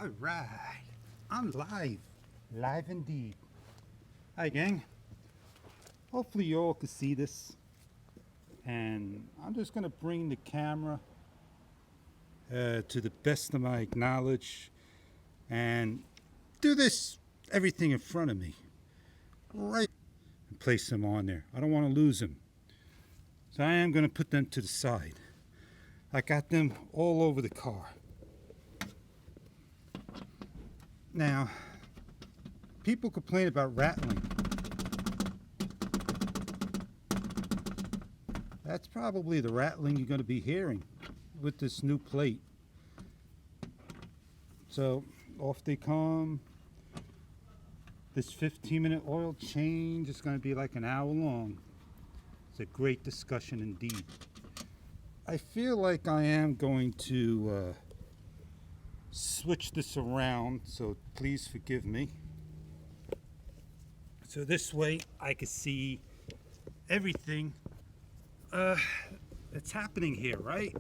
All right, I'm live indeed. Hi, gang. Hopefully, you all can see this. And I'm just going to bring the camera to the best of my knowledge and do this everything in front of me, right? And place them on there. I don't want to lose them. So I am going to put them to the side. I got them all over the car. Now, people complain about rattling. That's probably the rattling you're going to be hearing with this new plate. So off they come. This 15-minute oil change is going to be like an hour long. It's a great discussion indeed. I feel like I am going to switch this around, so please forgive me. So this way I can see everything that's happening here, right?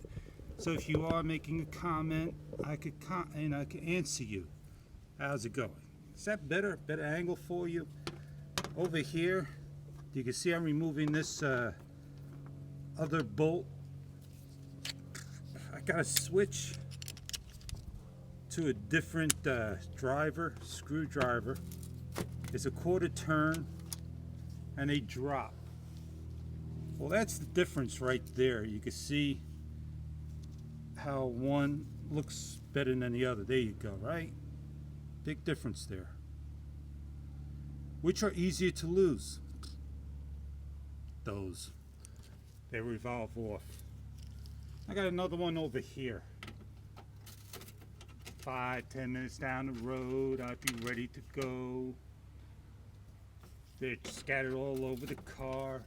So if you are making a comment, I could answer you. How's it going? Is that better angle for you? Over here, you can see I'm removing this other bolt. I gotta switch to a different screwdriver. It's a quarter turn and a drop. Well, that's the difference right there. You can see how one looks better than the other. There you go, right? Big difference there. Which are easier to lose? Those. They revolve off. I got another one over here. 5-10 minutes down the road, I'd be ready to go. They're scattered all over the car.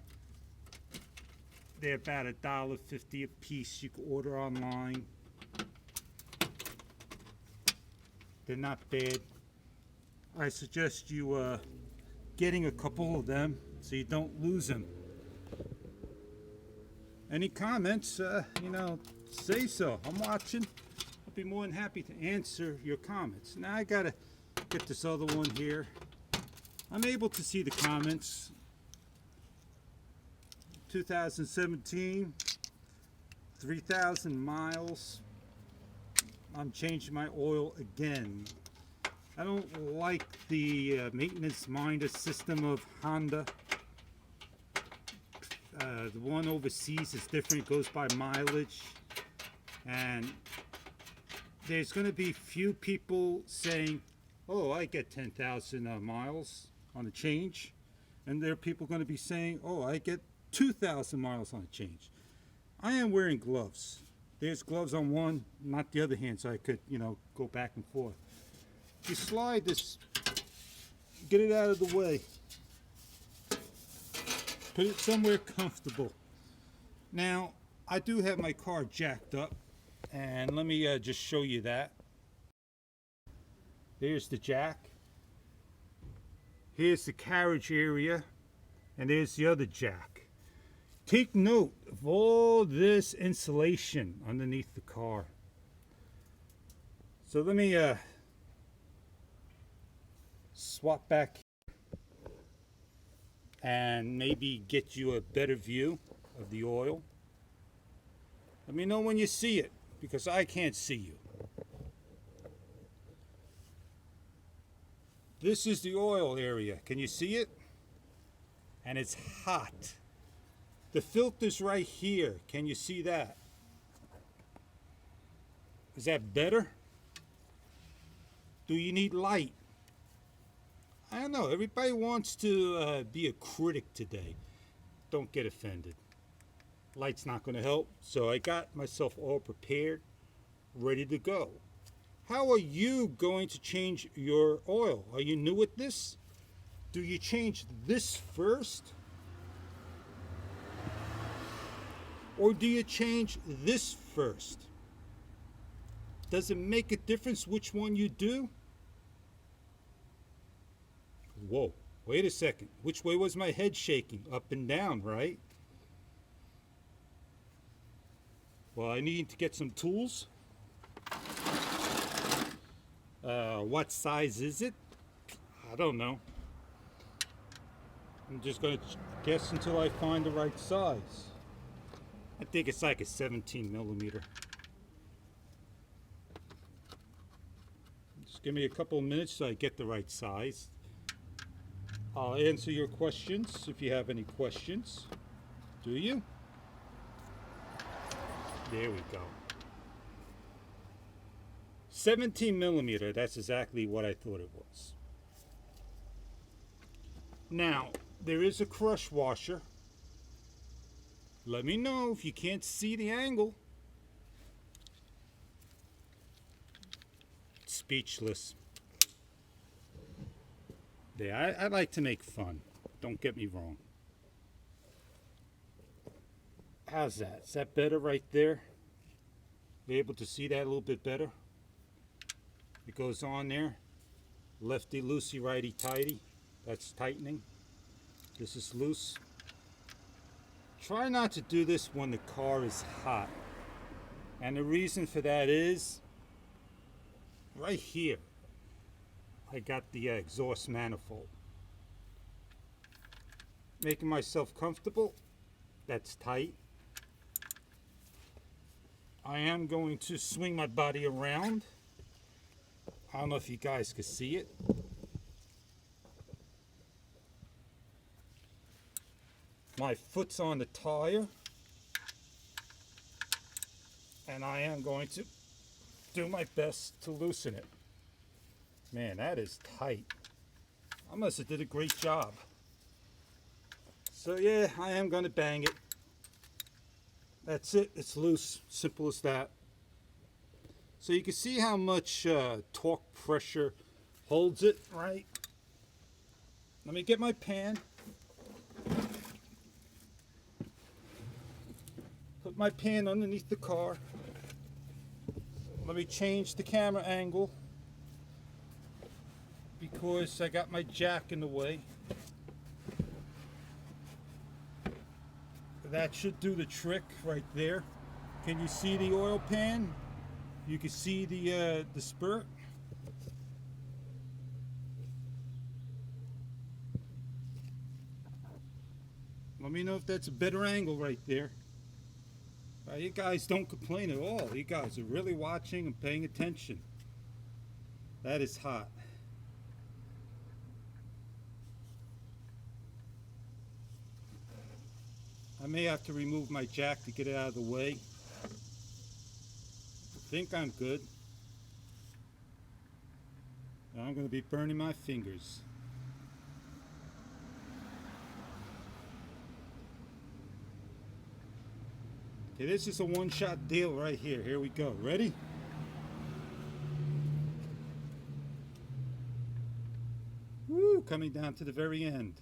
They're about $1.50 a piece. You can order online. They're not bad. I suggest you getting a couple of them so you don't lose them. Any comments? Say so. I'm watching. I'll be more than happy to answer your comments. Now I gotta get this other one here. I'm able to see the comments. 2017, 3,000 miles. I'm changing my oil again. I don't like the maintenance minder system of Honda. The one overseas is different, it goes by mileage. And there's going to be few people saying, oh, I get 10,000 miles on a change. And there are people going to be saying, oh, I get 2,000 miles on a change. I am wearing gloves. There's gloves on one, not the other hand, so I could, go back and forth. You slide this, get it out of the way. Put it somewhere comfortable. Now, I do have my car jacked up, and let me just show you that. There's the jack. Here's the carriage area, and there's the other jack. Take note of all this insulation underneath the car. So let me swap back and maybe get you a better view of the oil. Let me know when you see it, because I can't see you. This is the oil area. Can you see it? And it's hot. The filter's right here. Can you see that? Is that better? Do you need light? I don't know. Everybody wants to be a critic today. Don't get offended. Light's not going to help. So I got myself all prepared, ready to go. How are you going to change your oil? Are you new at this? Do you change this first? Or do you change this first? Does it make a difference which one you do? Whoa, wait a second. Which way was my head shaking? Up and down, right? Well, I need to get some tools. What size is it? I don't know. I'm just going to guess until I find the right size. I think it's like a 17 millimeter. Just give me a couple of minutes so I get the right size. I'll answer your questions if you have any questions. Do you? There we go. 17 millimeter, that's exactly what I thought it was. Now, there is a crush washer. Let me know if you can't see the angle. Speechless. Yeah, I like to make fun. Don't get me wrong. How's that? Is that better right there? Be able to see that a little bit better? It goes on there. Lefty loosey, righty tighty. That's tightening. This is loose. Try not to do this when the car is hot. And the reason for that is right here. I got the exhaust manifold. Making myself comfortable. That's tight. I am going to swing my body around. I don't know if you guys can see it. My foot's on the tire. And I am going to do my best to loosen it. Man, that is tight. I must have did a great job. So yeah, I am going to bang it. That's it. It's loose. Simple as that. So you can see how much torque pressure holds it, right? Let me get my pan. Put my pan underneath the car. Let me change the camera angle because I got my jack in the way. That should do the trick right there. Can you see the oil pan? You can see the spurt. Let me know if that's a better angle right there. You guys don't complain at all. You guys are really watching and paying attention. That is hot. I may have to remove my jack to get it out of the way. I think I'm good. I'm going to be burning my fingers. Okay, this is a one-shot deal right here. Here we go. Ready? Woo, coming down to the very end.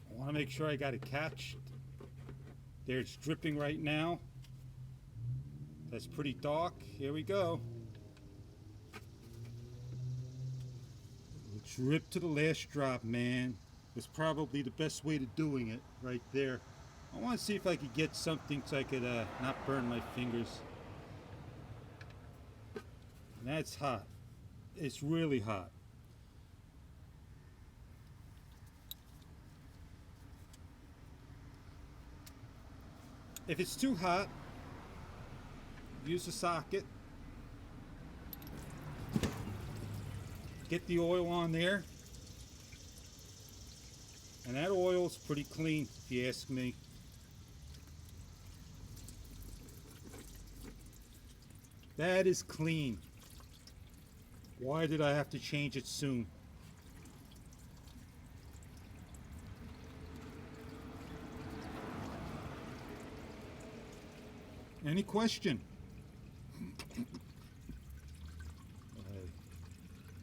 I want to make sure I got it catched. There, it's dripping right now. That's pretty dark. Here we go. Drip to the last drop, man. It's probably the best way to doing it right there. I want to see if I could get something so I could not burn my fingers. That's hot. It's really hot. If it's too hot, use a socket. Get the oil on there. And that oil's pretty clean, if you ask me. That is clean. Why did I have to change it soon? Any question?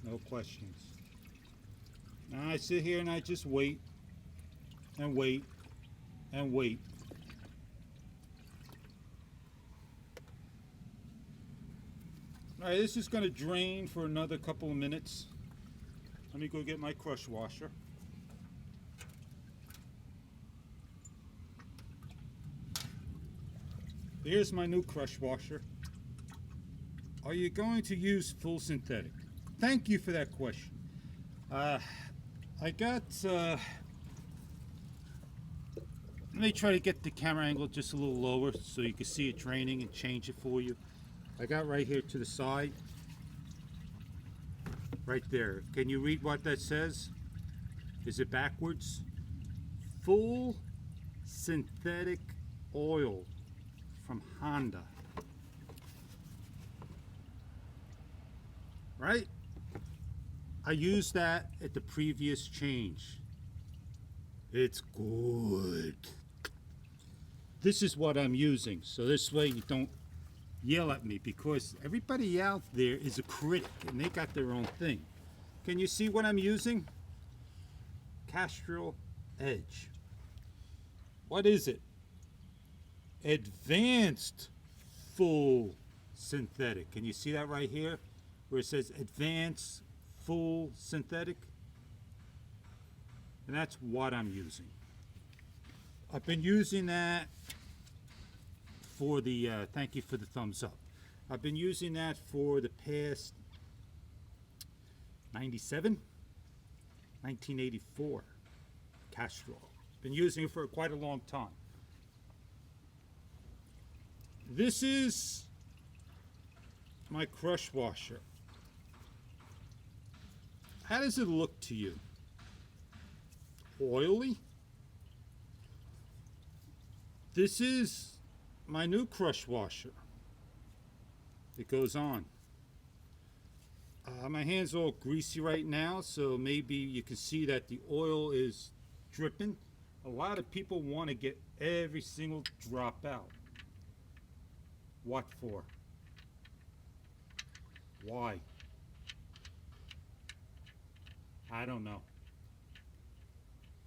No questions. Now I sit here and I just wait and wait and wait. All right, this is going to drain for another couple of minutes. Let me go get my crush washer. Here's my new crush washer. Are you going to use full synthetic? Thank you for that question. I got, let me try to get the camera angle just a little lower so you can see it draining and change it for you. I got right here to the side, right there. Can you read what that says? Is it backwards? Full synthetic oil from Honda. Right? I used that at the previous change. It's good. This is what I'm using, so this way you don't yell at me, because everybody out there is a critic and they got their own thing. Can you see what I'm using? Castrol Edge. What is it? Advanced full synthetic. Can you see that right here where it says advanced full synthetic? And that's what I'm using. I've been using that for the, thank you for the thumbs up. I've been using that for the past 1984, Castrol. Been using it for quite a long time. This is my crush washer. How does it look to you? Oily? This is my new crush washer. It goes on. My hand's all greasy right now, so maybe you can see that the oil is dripping. A lot of people want to get every single drop out. What for? Why? I don't know.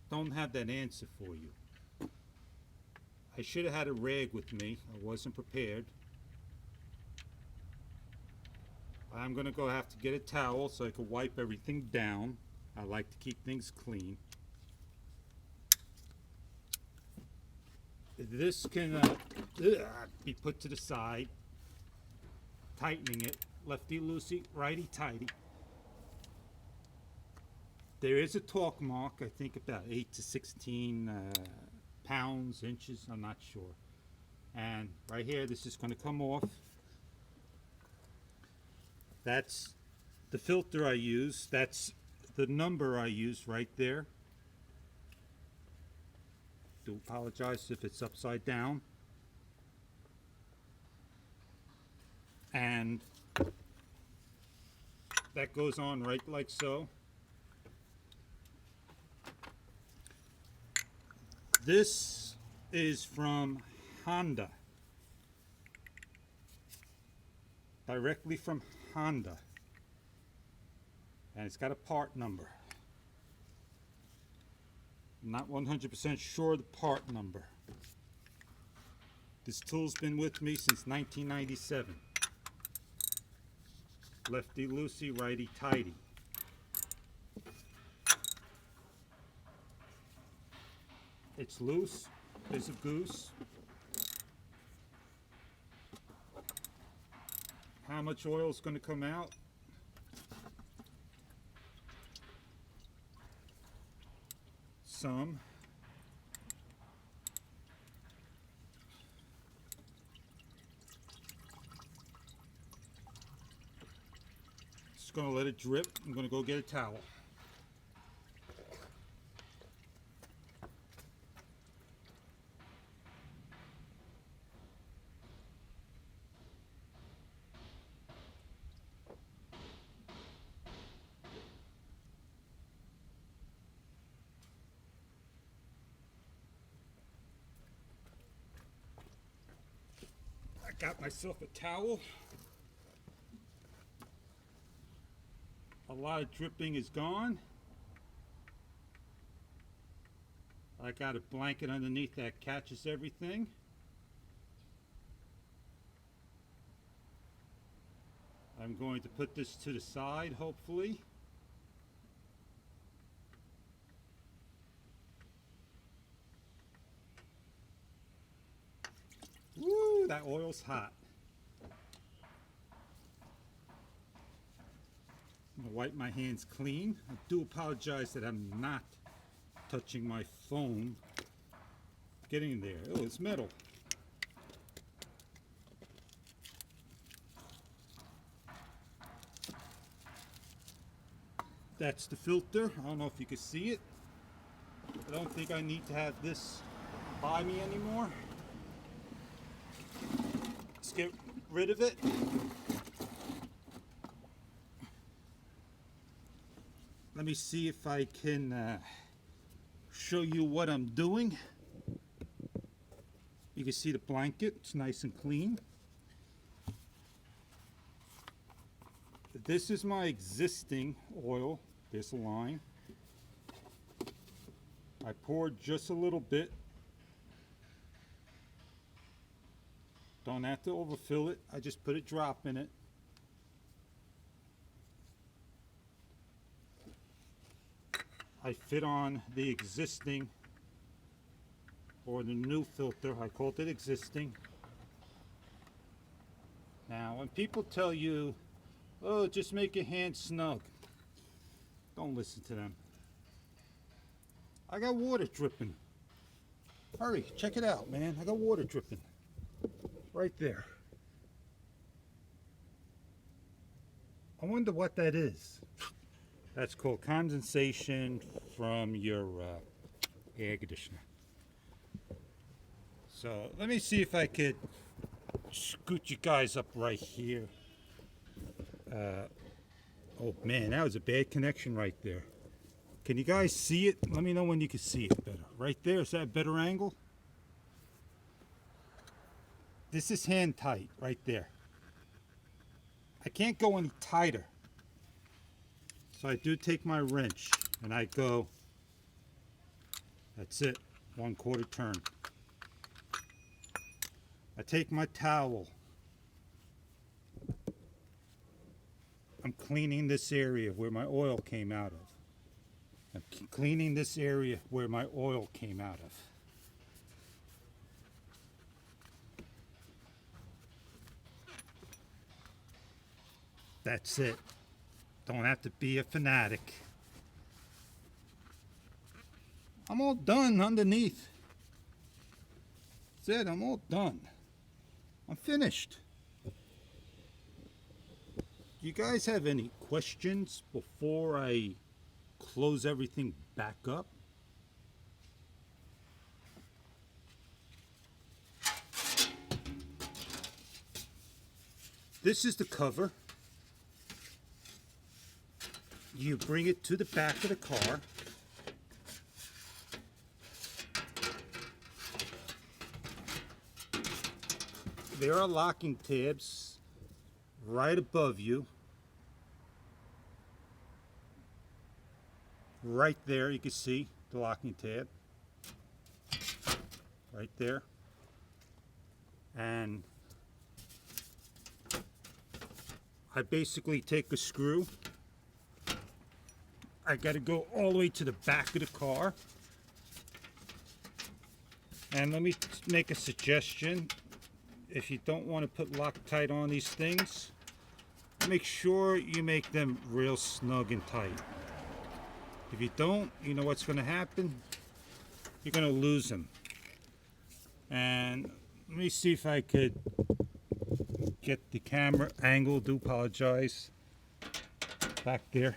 Don't have that answer for you. I should have had a rag with me. I wasn't prepared. I'm gonna go have to get a towel so I can wipe everything down. I like to keep things clean. This can be put to the side, tightening it, lefty loosey, righty tighty. There is a torque mark, I think about 8 to 16 pounds, inches, I'm not sure. And right here, this is going to come off. That's the filter I use. That's the number I use right there. Do apologize if it's upside down. And that goes on right like so. This is from Honda. Directly from Honda. And it's got a part number. I'm not 100% sure the part number. This tool's been with me since 1997. Lefty loosey, righty tighty. It's loose as a goose. How much oil is going to come out? Some. Just going to let it drip. I'm going to go get a towel. Got myself a towel. A lot of dripping is gone. I got a blanket underneath that catches everything. I'm going to put this to the side, hopefully. Woo, that oil's hot. I'm gonna wipe my hands clean. I do apologize that I'm not touching my phone. Getting there. Oh, it's metal. That's the filter. I don't know if you can see it. I don't think I need to have this by me anymore. Let's get rid of it. Let me see if I can show you what I'm doing. You can see the blanket, it's nice and clean. This is my existing oil, this line. I poured just a little bit. Don't have to overfill it, I just put a drop in it. I fit on the existing or the new filter. I called it existing. Now when people tell you, oh, just make your hands snug, don't listen to them. I got water dripping. Hurry, check it out, man. I got water dripping right there. I wonder what that is. That's called condensation from your air conditioner. So let me see if I could scoot you guys up right here. Oh man, that was a bad connection right there. Can you guys see it? Let me know when you can see it better. Right there, is that a better angle? This is hand tight right there. I can't go any tighter. So I do take my wrench and I go, that's it, 1/4 turn. I take my towel. I'm cleaning this area where my oil came out of. I'm cleaning this area where my oil came out of. That's it. Don't have to be a fanatic. I'm all done underneath. That's it, I'm all done. I'm finished. Do you guys have any questions before I close everything back up? This is the cover. You bring it to the back of the car. There are locking tabs right above you. Right there you can see the locking tab. Right there. And I basically take a screw. I got to go all the way to the back of the car. And let me make a suggestion. If you don't want to put Loctite on these things, make sure you make them real snug and tight. If you don't, you know what's going to happen? You're going to lose them. And let me see if I could get the camera angle. Do apologize. Back there.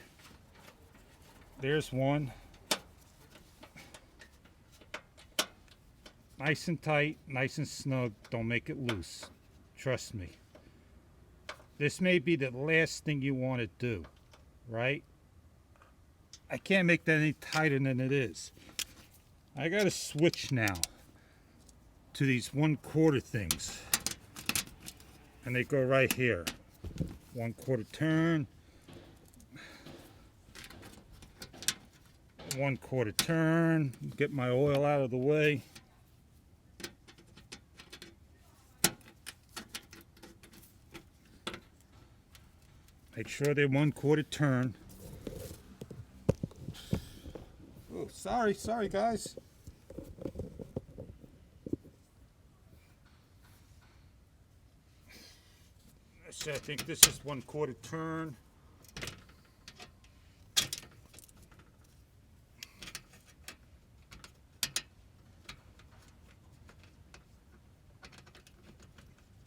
There's one. Nice and tight, nice and snug. Don't make it loose. Trust me. This may be the last thing you want to do, right? I can't make that any tighter than it is. I got to switch now to these 1/4 things. And they go right here. 1/4 turn. 1/4 turn. Get my oil out of the way. Make sure they're 1/4 turn. Oh, sorry guys. So I think this is 1/4 turn.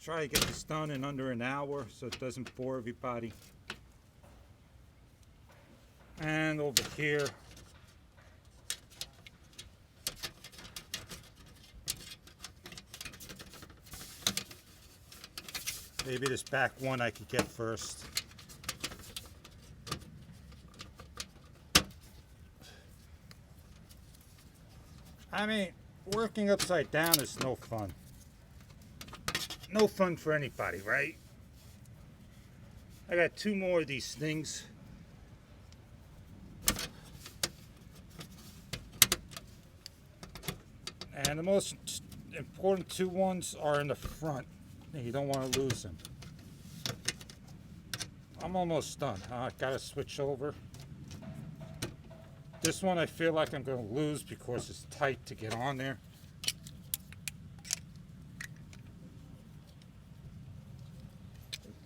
try to get this done in under an hour so it doesn't bore everybody. And over here, maybe this back one I could get first. I mean, working upside down is no fun. No fun for anybody, right? I got two more of these things. And the most important two ones are in the front. You don't want to lose them. I'm almost done. I gotta switch over. This one I feel like I'm going to lose because it's tight to get on there.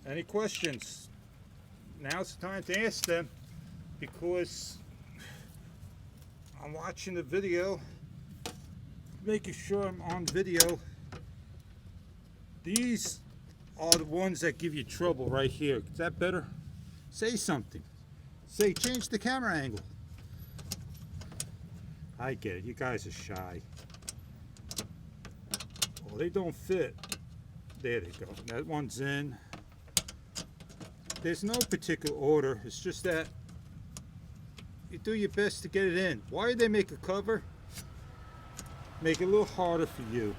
Any questions? Now's the time to ask them, because I'm watching the video, making sure I'm on video. These are the ones that give you trouble right here. Is that better? Say something. Say, change the camera angle. I get it. You guys are shy. Oh, they don't fit. There they go. That one's in. There's no particular order. It's just that you do your best to get it in. Why did they make a cover? Make it a little harder for you.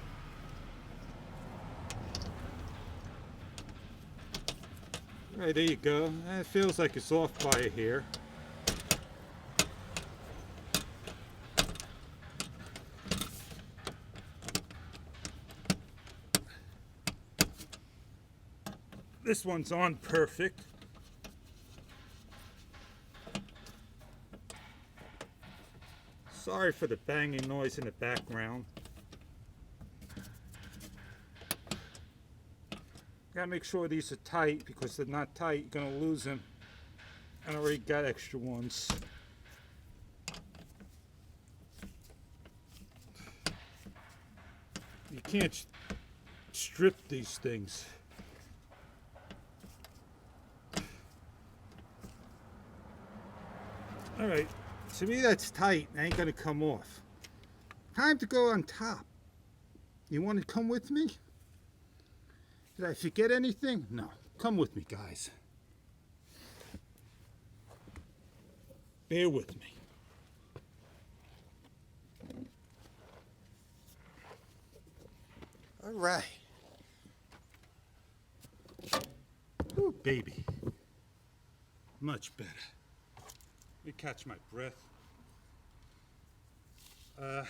All right, there you go. It feels like it's off by a hair. This one's on perfect. Sorry for the banging noise in the background. Gotta make sure these are tight, because if they're not tight, you're gonna lose them. I already got extra ones. You can't strip these things. All right, to me that's tight. Ain't gonna come off. Time to go on top. You want to come with me? Did I forget anything? No. Come with me, guys. Bear with me. All right. Ooh, baby. Much better. Let me catch my breath. And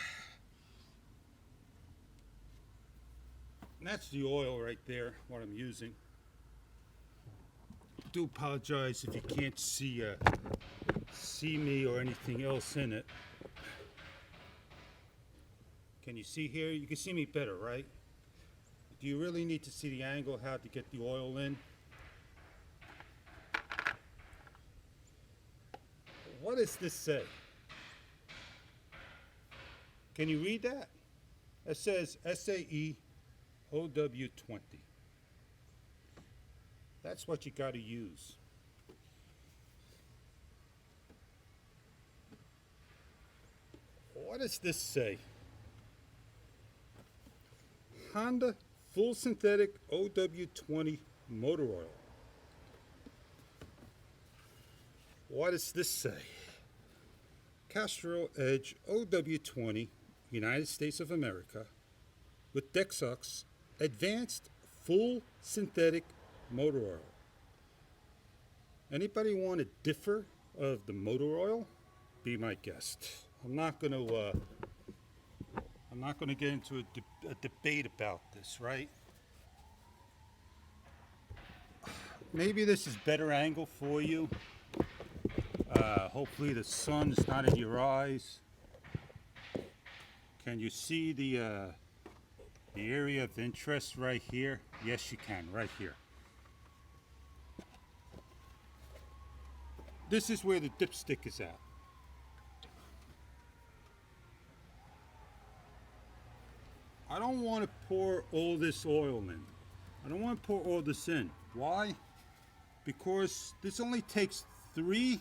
that's the oil right there, what I'm using. I do apologize if you can't see me or anything else in it. Can you see here? You can see me better, right? Do you really need to see the angle, how to get the oil in? What does this say? Can you read that? It says SAE OW20. That's what you got to use. What does this say? Honda full synthetic OW20 motor oil. What does this say? Castrol Edge OW20, United States of America, with Dexox advanced full synthetic motor oil. Anybody want to differ of the motor oil? Be my guest. I'm not going to get into a debate about this, right? Maybe this is better angle for you. Hopefully the sun's not in your eyes. Can you see the area of interest right here? Yes, you can, right here. This is where the dipstick is at. I don't want to pour all this oil in. I don't want to pour all this in. Why? Because this only takes 3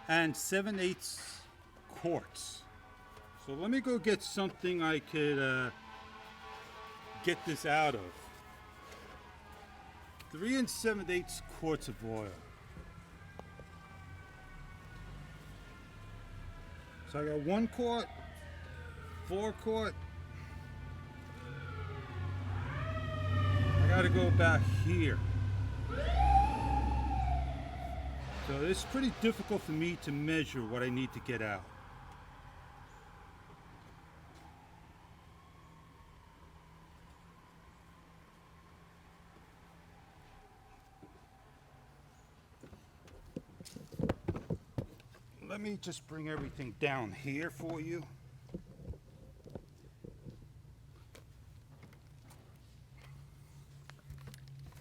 7/8 quarts. So let me go get something I could get this out of. 3 7/8 quarts of oil. So I got 1 quart, 4 quart. I gotta go about here. So it's pretty difficult for me to measure what I need to get out. Let me just bring everything down here for you.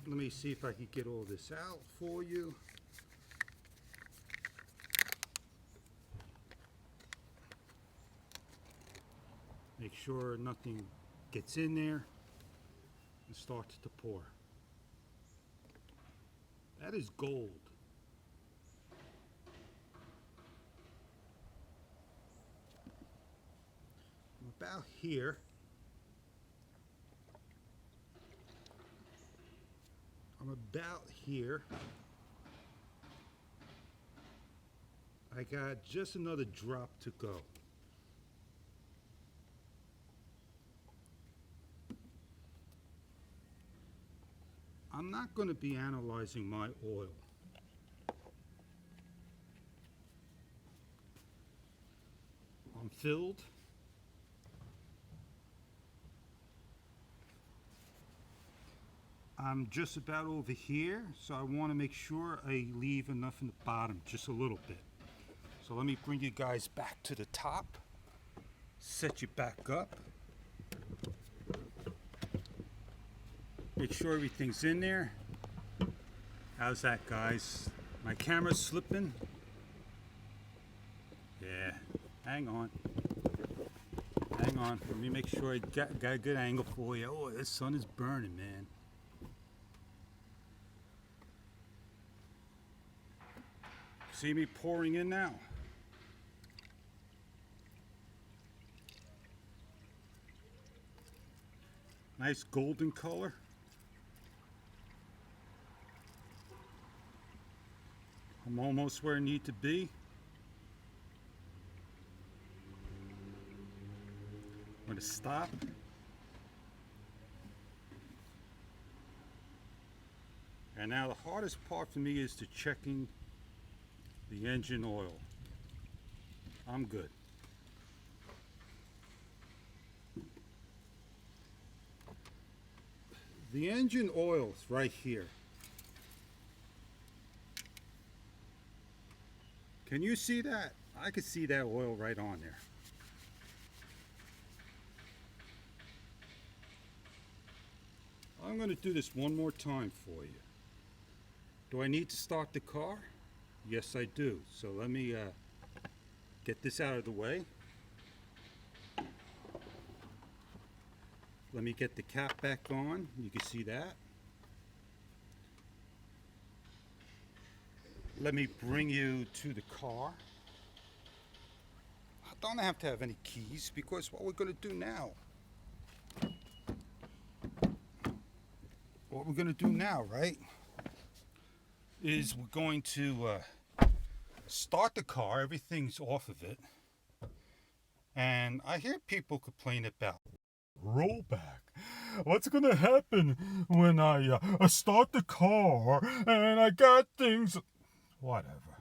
Let me see if I can get all this out for you. Make sure nothing gets in there and starts to pour. That is gold. About here. I'm about here. I got just another drop to go. I'm not going to be analyzing my oil. I'm filled. I'm just about over here, so I want to make sure I leave enough in the bottom, just a little bit. So let me bring you guys back to the top, set you back up, make sure everything's in there. How's that, guys? My camera's slipping. Yeah, hang on. Hang on, let me make sure I got a good angle for you. Oh, the sun is burning, man. See me pouring in now? Nice golden color. I'm almost where I need to be. I'm going to stop. And now the hardest part for me is to checking the engine oil. I'm good. The engine oil is right here. Can you see that? I can see that oil right on there. I'm going to do this one more time for you. Do I need to start the car? Yes, I do. So let me get this out of the way. Let me get the cap back on. You can see that. Let me bring you to the car. I don't have to have any keys because what we're going to do now. What we're going to do now, right, is we're going to start the car. Everything's off of it. And I hear people complain about rollback. What's going to happen when I start the car and I got things... Whatever.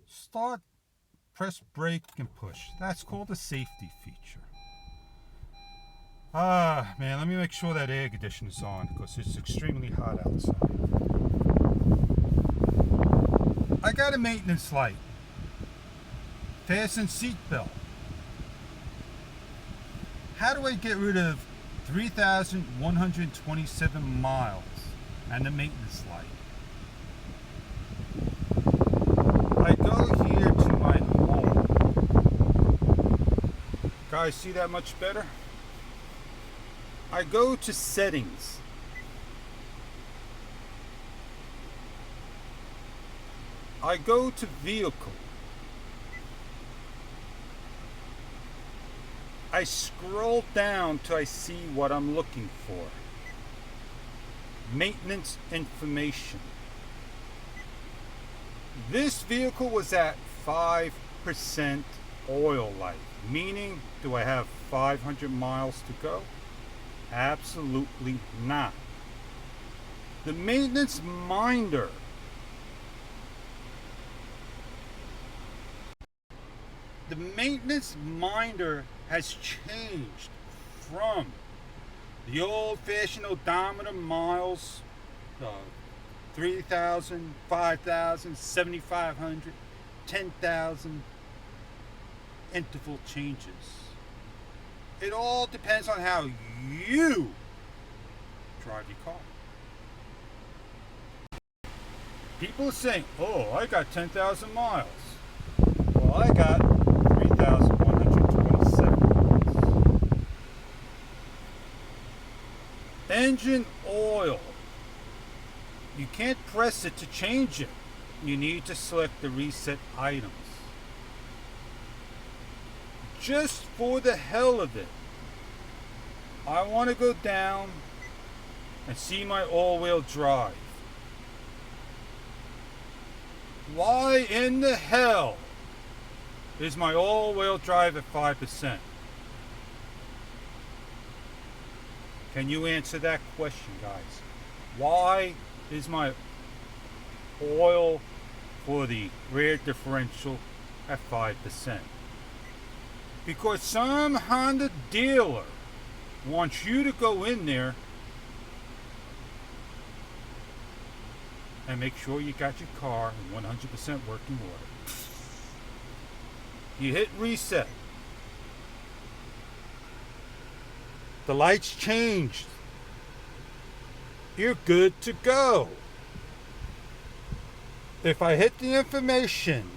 Start, press brake, and push. That's called a safety feature. Ah, man, let me make sure that air conditioner's on because it's extremely hot outside. I got a maintenance light. Fasten seatbelt. How do I get rid of 3,127 miles and the maintenance light? I go here to my home. Guys, see that much better? I go to settings. I go to vehicle. I scroll down till I see what I'm looking for. Maintenance information. This vehicle was at 5% oil life, meaning do I have 500 miles to go? Absolutely not. The maintenance minder. The maintenance minder has changed from the old-fashioned odometer miles, 3,000, 5,000, 7,500, 10,000 interval changes. It all depends on how you drive your car. People are saying, oh, I got 10,000 miles. Well, I got 3,127 miles. Engine oil. You can't press it to change it. You need to select the reset items. Just for the hell of it, I want to go down and see my all-wheel drive. Why in the hell is my all-wheel drive at 5%? Can you answer that question, guys? Why is my oil for the rear differential at 5%? Because some Honda dealer wants you to go in there and make sure you got your car in 100% working order. You hit reset. The lights changed. You're good to go. If I hit the information,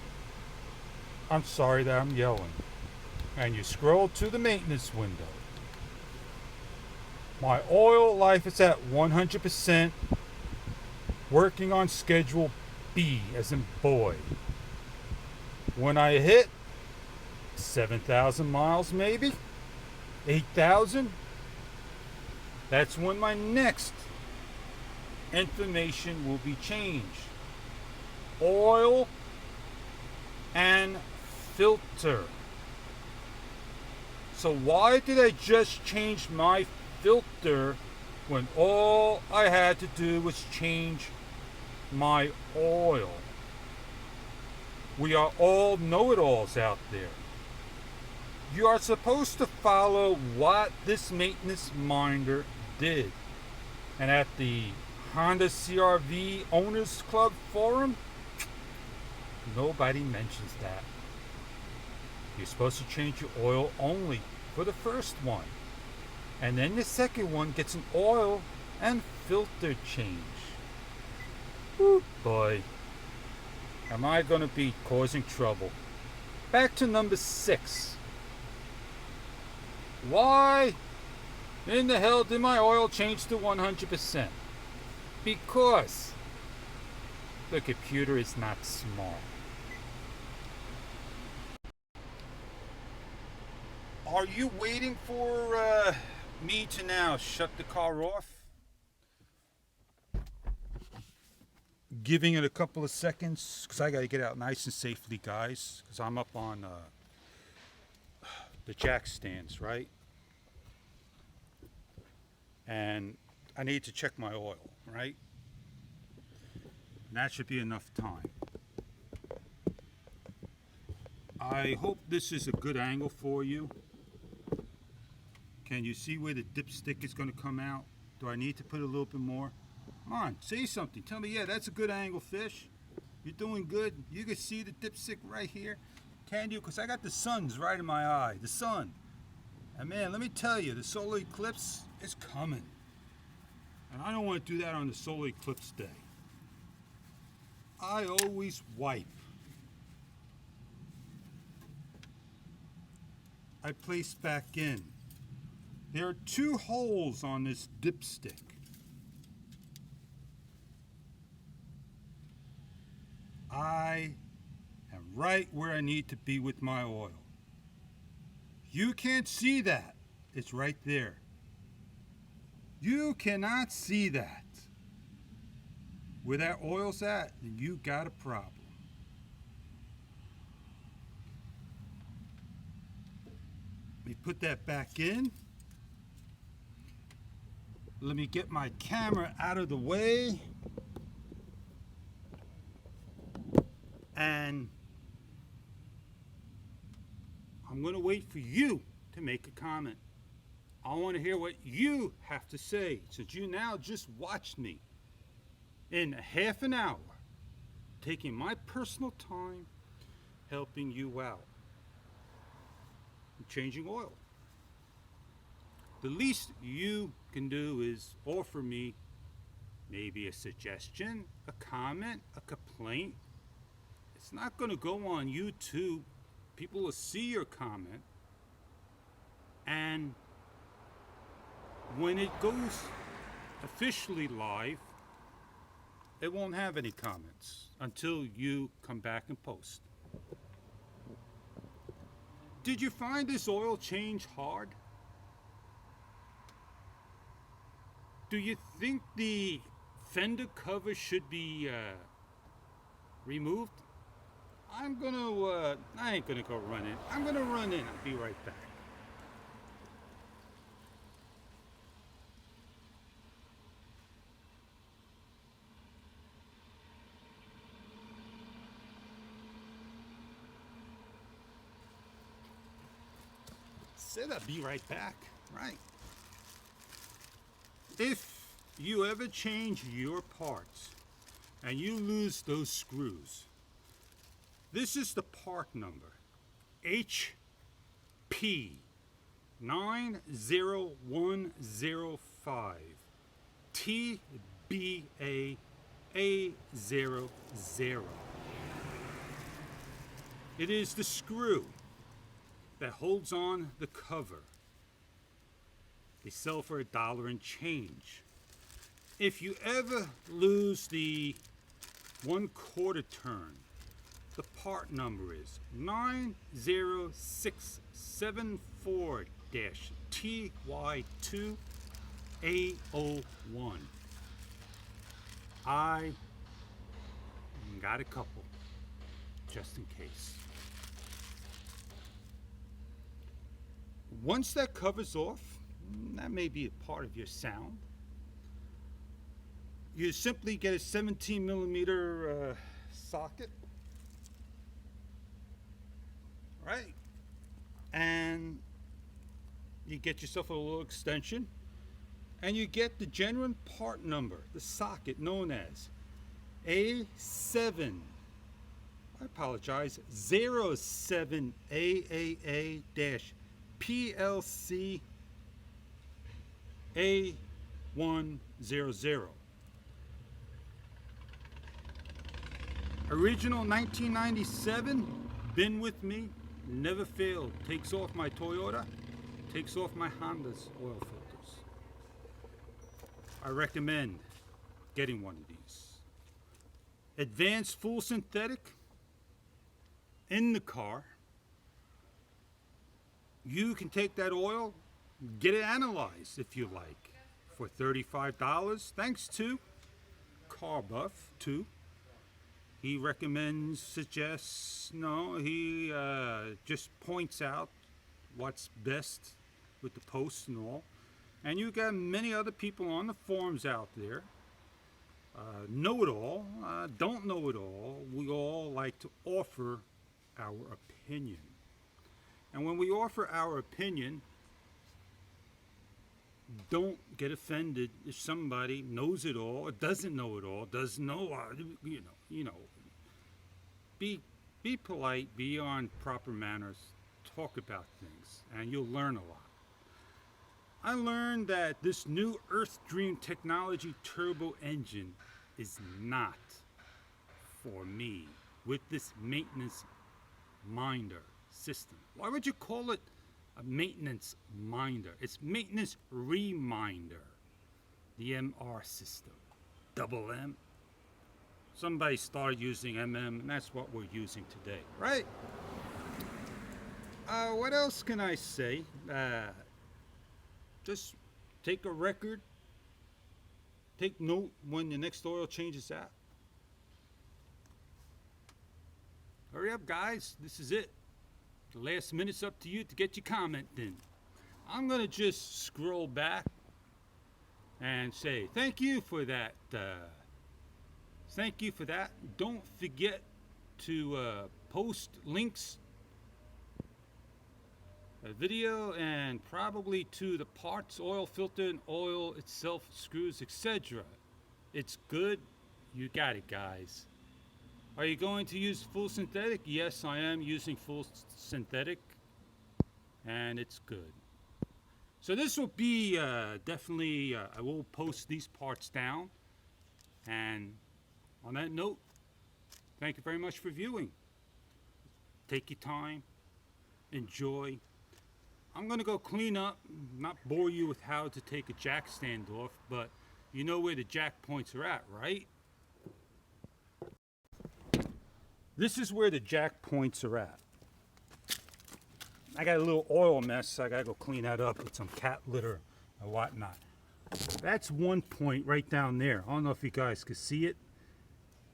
I'm sorry that I'm yelling, and you scroll to the maintenance window, my oil life is at 100%, working on schedule B as in boy. When I hit 7,000 miles, maybe 8,000, that's when my next information will be changed. Oil and filter. So why did I just change my filter when all I had to do was change my oil? We are all know-it-alls out there. You are supposed to follow what this maintenance minder did. And at the Honda CRV Owners Club forum, nobody mentions that. You're supposed to change your oil only for the first one. And then the second one gets an oil and filter change. Woo, boy. Am I going to be causing trouble? Back to number 6. Why in the hell did my oil change to 100%? Because the computer is not smart. Are you waiting for me to now shut the car off? Giving it a couple of seconds because I got to get out nice and safely, guys, because I'm up on the jack stands, right? And I need to check my oil, right? And that should be enough time. I hope this is a good angle for you. Can you see where the dipstick is going to come out? Do I need to put a little bit more? Come on, say something. Tell me, yeah, that's a good angle, fish. You're doing good. You can see the dipstick right here. Can you? Because I got the sun's right in my eye. The sun. And man, let me tell you, the solar eclipse is coming. And I don't want to do that on the solar eclipse day. I always wipe. I place back in. There are two holes on this dipstick. I am right where I need to be with my oil. You can't see that. It's right there. You cannot see that. Where that oil's at, then you got a problem. Let me put that back in. Let me get my camera out of the way. And I'm going to wait for you to make a comment. I want to hear what you have to say, since you now just watched me in half an hour, taking my personal time, helping you out, changing oil. The least you can do is offer me maybe a suggestion, a comment, a complaint. It's not going to go on YouTube. People will see your comment, and when it goes officially live, it won't have any comments until you come back and post. Did you find this oil change hard? Do you think the fender cover should be removed? I ain't gonna go run in. I'm gonna run in. I'll be right back. Said I'd be right back. Right. If you ever change your parts and you lose those screws, this is the part number, HP 90105 TBA A00. It is the screw that holds on the cover. They sell for $1 and change. If you ever lose the 1/4 turn, the part number is 90674-TY2A01. I got a couple, just in case. Once that cover's off, that may be a part of your sound. You simply get a 17mm socket, right? And you get yourself a little extension, and you get the genuine part number, the socket known as A7. I apologize, 07AAA-PLC A100. Original 1997, been with me, never failed. Takes off my Toyota, takes off my Honda's oil filters. I recommend getting one of these. Advanced full synthetic in the car. You can take that oil, get it analyzed if you like, for $35, thanks to Car Buff too. He recommends, suggests, no, he just points out what's best with the posts and all. And you got many other people on the forums out there, know it all, don't know it all. We all like to offer our opinion. And when we offer our opinion, don't get offended if somebody knows it all or doesn't know it all, doesn't know, be polite, be on proper manners, talk about things, and you'll learn a lot. I learned that this new Earth Dream Technology turbo engine is not for me with this maintenance minder system. Why would you call it a maintenance minder. It's maintenance reminder. The MR system. Double M. Somebody started using MM, and that's what we're using today, right? What else can I say? Just take a record. Take note when the next oil change is out. Hurry up, guys. This is it. The last minute's up to you to get your comment in. I'm going to just scroll back and say thank you for that. Thank you for that. Don't forget to post links, a video, and probably to the parts, oil filter, and oil itself, screws, etc. It's good. You got it, guys. Are you going to use full synthetic? Yes, I am using full synthetic, and it's good. So this will be definitely, I will post these parts down. And on that note, thank you very much for viewing. Take your time, enjoy. I'm going to go clean up, not bore you with how to take a jack stand off, but you know where the jack points are at, right? This is where the jack points are at. I got a little oil mess, I gotta go clean that up with some cat litter and whatnot. That's one point right down there. I don't know if you guys can see it.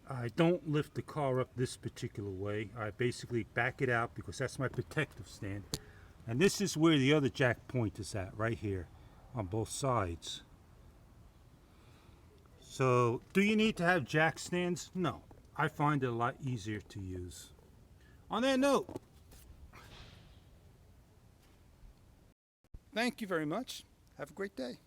I don't lift the car up this particular way. I basically back it out because that's my protective stand. And this is where the other jack point is at, right here on both sides. So, do you need to have jack stands? No. I find it a lot easier to use. On that note, thank you very much. Have a great day.